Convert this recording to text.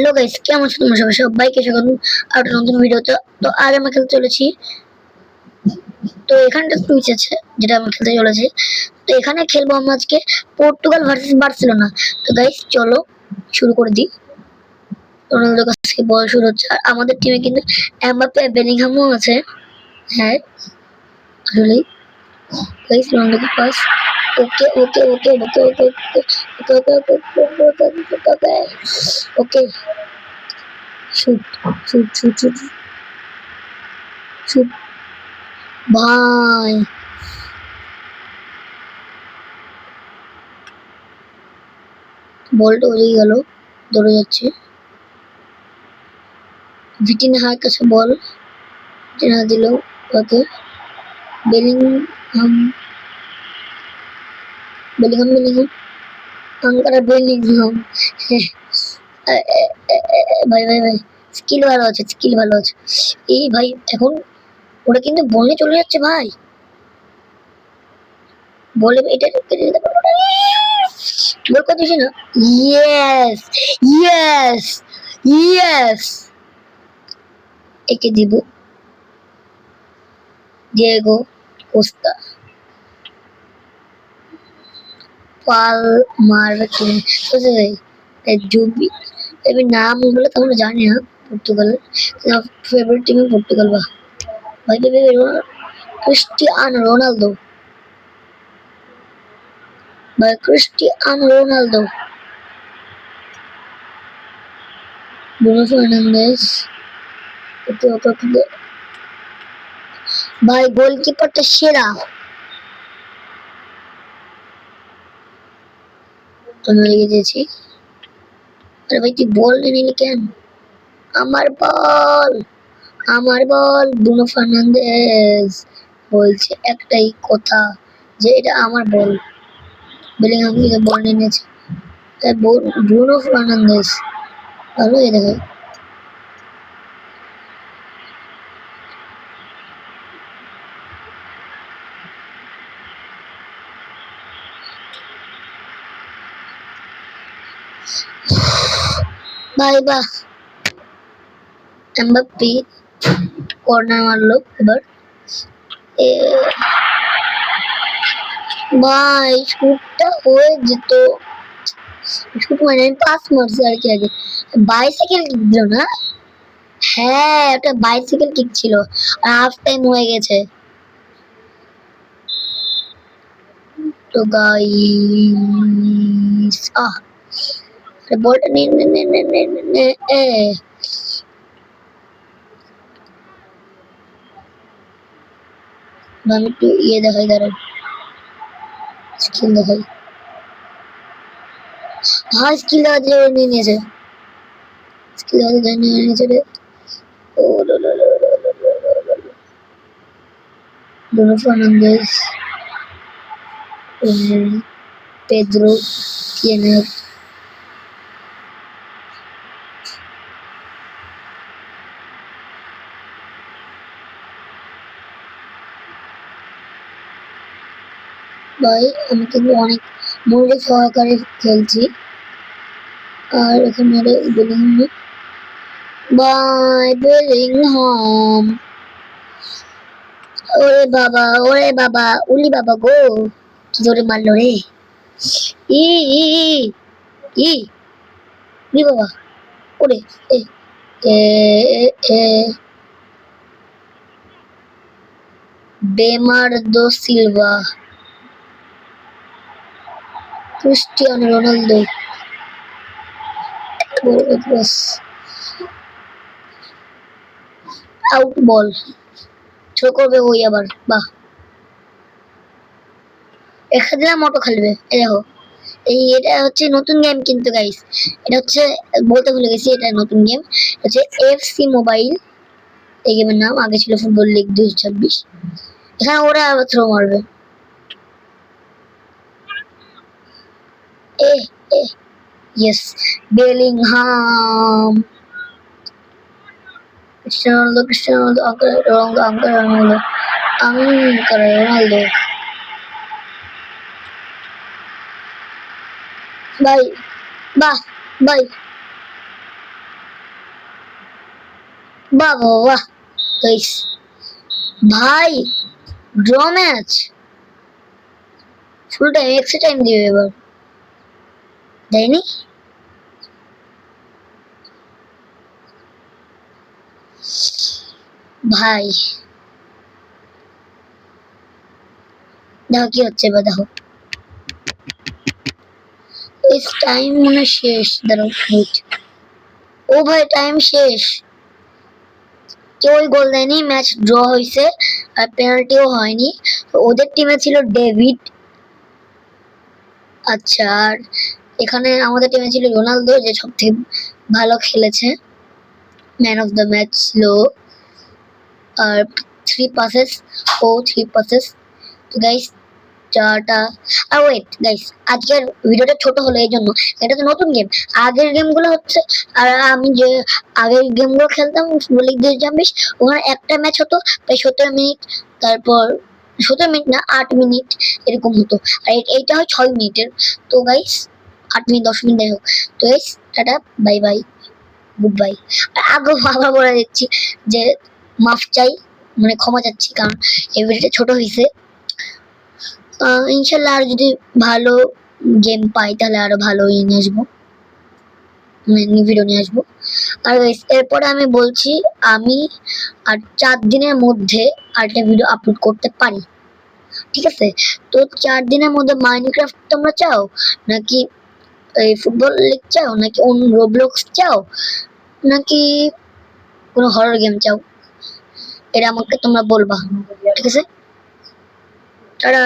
Hello guys, কেমন আছো তোমরা সবাই? সবাইকে স্বাগত আর একটা নতুন ভিডিওতে। তো আজ আমরা খেলতে চলেছি। তো এখানটা সুইচ আছে যেটা আমরা খেলতে চলেছি। তো এখানে খেলবো আমরা আজকে পর্তুগাল ভার্সেস বার্সেলোনা। তো গাইস চলো শুরু করে দিই। রোনালদোর কাছ থেকে বল শুরু হচ্ছে। আর আমাদের টিমে কিন্তু এমবাপ্পে আর বেলিংহামও আছে। হ্যাঁ আসলেই গাইস, রোনালদোকে পাস। Okay okay okay okay okay okay okay okay okay okay okay shoot shoot shoot shoot shoot ভাই। বলটা ওদিকে গেল, দৌড়ে যাচ্ছে। ভিটিনহার কাছে বল, ভিটিনহা দিল ওকে। বেলিংহাম বেলিংহাম বেলিংহাম আঙ্কারা বেলিংহাম। ভাই ভাই ভাই, স্কিল ভালো আছে, স্কিল ভালো আছে। এই ভাই এখন ওরা কিন্তু বলে চলে যাচ্ছে ভাই। বলে এটা কেটে দিতে পারবো না। গোল করে দিছি না। ইয়েস ইয়েস ইয়েস, একে দিব ডিয়েগো কোস্তা পাল মার্কিন জুবি। আমি নামগুলো তেমন জানি না পর্তুগালের। Favourite team Portugal. বা ভাই ভাই ক্রিস্টিয়ানো রোনালদো, ভাই ক্রিস্টিয়ানো রোনালদো, ব্রুনো ফার্নান্দেজ। ওকে ওকে ওকে ভাই, গোলকিপারটা সেরা। আমি লেগে দিয়েছি। আরে ভাই তুই বল নিলি কেন? আমার বল, আমার বল। ব্রুনো ফার্নান্দেজ বলছে একটাই কথা যে এটা আমার বল। বেলিংহাম থেকে বল নিয়েছে। ব্রুনো ফার্নান্দেজ ভালো দেখে। ভাই বাহ, এমবাপ্পে কর্নার মারলো এবার। ভাই শুটটা হয়ে যেত। শুট মানে আমি পাস মারছি আর কি আগে। বাইসাইকেল কিক দিল না? হ্যাঁ একটা বাইসাইকেল কিক ছিল। আর হাফ টাইম হয়ে গেছে। তো গাইস বলটা নে নে নে নে নে নে নে এ আমি একটু ইয়ে দেখাই, দাঁড়ান স্কিল দেখাই। হ্যাঁ স্কিল দেখা দিলে নিয়ে নিয়েছে। স্কিল দেখা নিয়ে নিয়েছে রে। ও Bruno Fernandes, Pedro Tiene। ভাই আমি কিন্তু অনেক মনোযোগ সহকারে খেলছি। আর এখানে বেলিংহাম, বাই বেলিংহাম। ওরে বাবা, ওরে বাবা, উলি বাবা গো, কি জোরে মারলো রে। ই ই ই ই বাবা, ওরে এ এ এ Bernardo Silva, Cristiano Ronaldo. Out ball throw করবে ওই আবার। বাহ, দেখা দিলাম অটো খেলবে। এই দেখো, এই এটা হচ্ছে নতুন গেম কিন্তু গাইস। এটা হচ্ছে বলতে ভুলে গেছি, এটা নতুন গেম হচ্ছে এফসি মোবাইল। এই গেমের নাম। আগে ছিল ফুটবল লিগ 2026। এখানে ওরা আবার থ্রো মারবে। এ এ yes, Bellingham. Cristiano Ronaldo, Cristiano Ronaldo, আঙ্কার রোনালদো, আঙ্কার রোনালদো। ভাই বাহ, ভাই বাহ বাহ বাহ গাইস, ভাই draw match, full time extra time দিবে এবার, দেয়নি? ভাই দেখো কি হচ্ছে এবার, দেখো টাইম মনে হয় শেষ, দাঁড়াও wait। ও ভাই টাইম শেষ, কেউ গোল দেয়নি, ম্যাচ ড্র হয়েছে আর পেনাল্টিও হয়নি। তো ওদের টিমে ছিল ডেভিড, আচ্ছা, আর এখানে আমাদের টিমে ছিল রোনালদো, যে সব থেকে ভালো খেলেছে, ম্যান অফ দ্য ম্যাচ লো, আর 3 passes, ও 3 passes। তো গাইস টাটা। আর ওয়েট গাইস, আজকের ভিডিওটা ছোট হলো এই জন্য, এটা তো নতুন গেম, আগের গেমগুলো হচ্ছে, আর আমি যে আগের গেমগুলো খেলতাম ফুটবল লিগ 2024, ওখানে একটা ম্যাচ হতো প্রায় 17 মিনিট, তারপর 17 মিনিট না 8 মিনিট এরকম হতো, আর এইটা হয় 6 মিনিটের। তো গাইস 8 মিনিট 10 মিনিট যাই হোক, তো guys tata, bye bye, good bye. আর আগে আবার বলে দিচ্ছি যে মাফ চাই, মানে ক্ষমা চাচ্ছি, কারণ এই ভিডিওটা ছোট হয়েছে। ইনশাল্লাহ আর যদি ভালো গেম পাই তাহলে আরো ভালো নিয়ে আসবো, ভিডিও নিয়ে আসবো। আর এরপরে আমি বলছি, আমি আর 4 দিনের মধ্যে আরেকটা ভিডিও আপলোড করতে পারি, ঠিক আছে? তো 4 দিনের মধ্যে মাইনক্রাফট তোমরা চাও, নাকি এই ফুটবল লিগ চাও, নাকি অন্য রোবলক্স চাও, নাকি কোনো হরর গেম চাও, এটা আমাকে তোমরা বলবা, ঠিক আছে? টাটা।